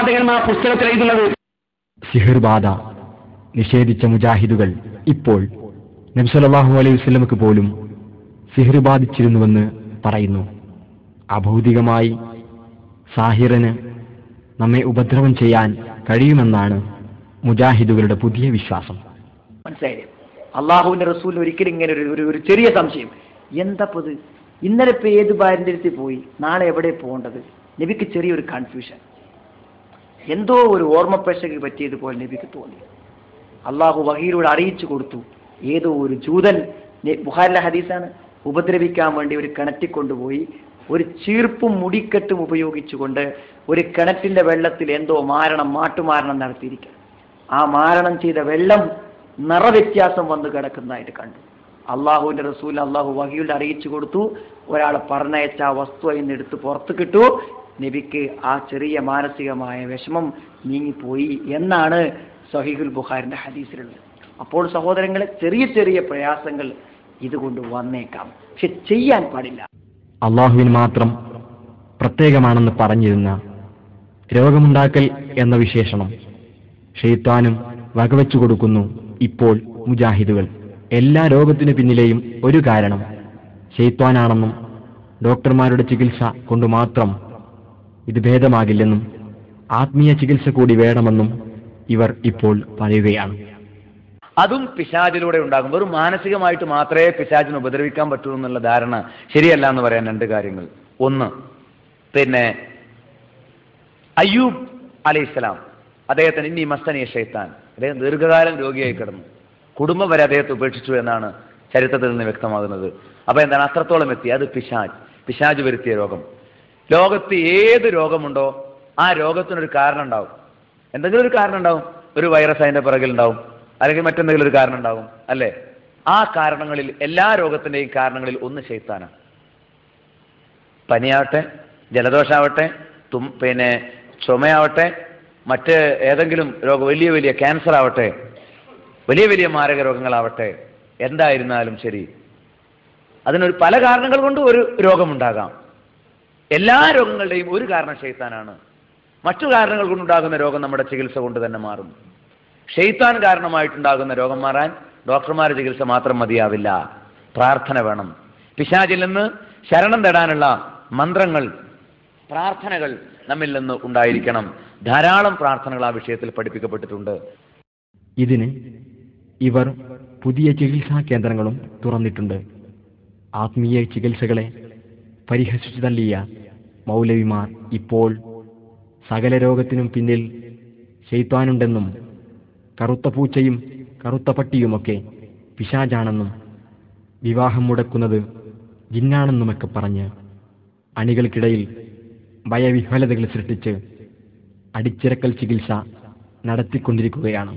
പ്രവാചകന്മാർ പുസ്തകത്തിൽ എഴുതുന്നത്. സിഹിർ ബാധ നിഷേധിച്ച മുജാഹിദുകൾ ഇപ്പോൾ നബി സല്ലല്ലാഹു അലൈഹി വസല്ലമക്ക് പോലും സിഹിർ ബാധിച്ചിരുന്നുവെന്ന് പറയുന്നു. അഭൗതികമായി സാഹിറിന് നമ്മെ ഉപദ്രവം ചെയ്യാൻ കഴിയുമെന്നാണ് മുജാഹിദുകളുടെ പുതിയ വിശ്വാസം. മനസ്സിലായില്ലേ? അള്ളാഹുവിന്റെ റസൂൽ ഒരിക്കലും ഇങ്ങനെ ഒരു ചെറിയ സംശയം, എന്തപ്പത് ഇന്നലെ ഇപ്പൊ ഏത് ഭാര്യന്റെ അടുത്ത് പോയി, നാളെ എവിടെ പോകേണ്ടത്? നബിക്ക് ചെറിയൊരു കൺഫ്യൂഷൻ, എന്തോ ഒരു ഓർമ്മപ്പശക്ക് പറ്റിയതുപോലെ നബിക്ക് തോന്നി. അള്ളാഹു വഹീലൂടെ അറിയിച്ചു കൊടുത്തു, ഏതോ ഒരു ജൂതൻ, ബുഖാരിലെ ഹദീസാണ്, ഉപദ്രവിക്കാൻ വേണ്ടി ഒരു കിണറ്റിൽ കൊണ്ടുപോയി ഒരു ചീർപ്പും മുടിക്കെട്ടും ഉപയോഗിച്ചുകൊണ്ട് ഒരു കിണറ്റിന്റെ വെള്ളത്തിൽ എന്തോ മാട്ടുമാരണം നടത്തിയിരിക്കുക. ആ മാരണം ചെയ്ത വെള്ളം നിറവ്യത്യാസം വന്ന് കിടക്കുന്നതായിട്ട് കണ്ടു. അള്ളാഹുവിന്റെ റസൂൽ അള്ളാഹു വഹീലൂടെ അറിയിച്ചു കൊടുത്തു, ഒരാളെ പറഞ്ഞയച്ച ആ വസ്തു അതിന് എടുത്ത് പുറത്ത് കിട്ടു. നബിക്ക് ആ ചെറിയ മാനസികമായ വിഷമം നീങ്ങിപ്പോയി എന്നാണ് സഹീഹുൽ ബുഖാരിന്റെ ഹദീസിലുള്ളത്. അപ്പോൾ സഹോദരങ്ങളെ, ചെറിയ ചെറിയ പ്രയാസങ്ങൾ ഇതുകൊണ്ട് വന്നേക്കാം, പക്ഷെ ചെയ്യാൻ പാടില്ല. അള്ളാഹുവിന് മാത്രം പ്രത്യേകമാണെന്ന് പറഞ്ഞിരുന്ന രോഗമുണ്ടാക്കൽ എന്ന വിശേഷണം ഷെയ്ത്താനും വകവെച്ചു കൊടുക്കുന്നു ഇപ്പോൾ മുജാഹിദുകൾ. എല്ലാ രോഗത്തിനു പിന്നിലെയും ഒരു കാരണം ഷെയ്ത്താനാണെന്നും ഡോക്ടർമാരുടെ ചികിത്സ കൊണ്ട് മാത്രം ഇത് ഭേദമാകില്ലെന്നും ആത്മീയ ചികിത്സ കൂടി വേണമെന്നും ഇവർ ഇപ്പോൾ പറയുകയാണ്. അതും പിശാചിലൂടെ ഉണ്ടാകും. വെറും മാനസികമായിട്ട് മാത്രമേ പിശാചിനെ ഉപദ്രവിക്കാൻ പറ്റൂ എന്നുള്ള ധാരണ ശരിയല്ല എന്ന് പറയാൻ രണ്ട് കാര്യങ്ങൾ. ഒന്ന്, അയ്യൂബ് അലൈഹിസ്സലാം, അദ്ദേഹത്തിന് ഇനി മസ്തനിയ ഷൈത്താൻ, അദ്ദേഹം ദീർഘകാലം രോഗിയായി കിടന്നു, കുടുംബം വരെ അദ്ദേഹത്തെ ഉപേക്ഷിച്ചു എന്നാണ് ചരിത്രത്തിൽ നിന്ന് വ്യക്തമാകുന്നത്. അപ്പൊ എന്താണ് അത്രത്തോളം എത്തി? അത് പിശാജ് വരുത്തിയ രോഗം. ലോകത്ത് ഏത് രോഗമുണ്ടോ ആ രോഗത്തിനൊരു കാരണം ഉണ്ടാവും, എന്തെങ്കിലും ഒരു കാരണം ഉണ്ടാവും. ഒരു വൈറസ് അതിന്റെ പിറകിൽ ഉണ്ടാവും, അല്ലെങ്കിൽ മറ്റെന്തെങ്കിലും ഒരു കാരണം ഉണ്ടാവും, അല്ലേ? ആ കാരണങ്ങളിൽ, എല്ലാ രോഗത്തിന്റെയും കാരണങ്ങളിൽ ഒന്ന് ശൈത്താനാണ്. പനിയാവട്ടെ, ജലദോഷാവട്ടെ, ചുമയാവട്ടെ, മറ്റ് ഏതെങ്കിലും രോഗം, വലിയ വലിയ ക്യാൻസർ ആവട്ടെ, വലിയ വലിയ മാരക രോഗങ്ങളാവട്ടെ, എന്തായിരുന്നാലും ശരി, അതിനൊരു പല കാരണങ്ങൾ കൊണ്ട് ഒരു രോഗമുണ്ടാകാം. എല്ലാ രോഗങ്ങളുടെയും ഒരു കാരണം ശൈത്താനാണ്. മറ്റു കാരണങ്ങൾ കൊണ്ടുണ്ടാകുന്ന രോഗം നമ്മുടെ ചികിത്സ കൊണ്ട് തന്നെ മാറും. ഷെയ്ത്താൻ കാരണമായിട്ടുണ്ടാകുന്ന രോഗം മാറാൻ ഡോക്ടർമാരുടെ ചികിത്സ മാത്രം മതിയാവില്ല, പ്രാർത്ഥന വേണം. പിശാചിൽ നിന്ന് ശരണം തേടാനുള്ള മന്ത്രങ്ങൾ, പ്രാർത്ഥനകൾ നമ്മിൽ നിന്ന് ഉണ്ടായിരിക്കണം. ധാരാളം പ്രാർത്ഥനകൾ ആ വിഷയത്തിൽ പഠിപ്പിക്കപ്പെട്ടിട്ടുണ്ട്. ഇതിന് ഇവർ പുതിയ ചികിത്സാ കേന്ദ്രങ്ങളും തുറന്നിട്ടുണ്ട്. ആത്മീയ ചികിത്സകളെ പരിഹസിച്ചു തള്ളിയ മൗലവിമാർ ഇപ്പോൾ സകല രോഗത്തിനും പിന്നിൽ ശൈത്താനുണ്ടെന്നും കറുത്ത പൂച്ചയും കറുത്ത പട്ടിയുമൊക്കെ പിശാചാണെന്നും വിവാഹം മുടക്കുന്നത് ജിന്നാണെന്നുമൊക്കെ പറഞ്ഞ് അണികൾക്കിടയിൽ ഭയവിഹ്വലതകൾ സൃഷ്ടിച്ച് അടിച്ചിറക്കൽ ചികിത്സ നടത്തിക്കൊണ്ടിരിക്കുകയാണ്.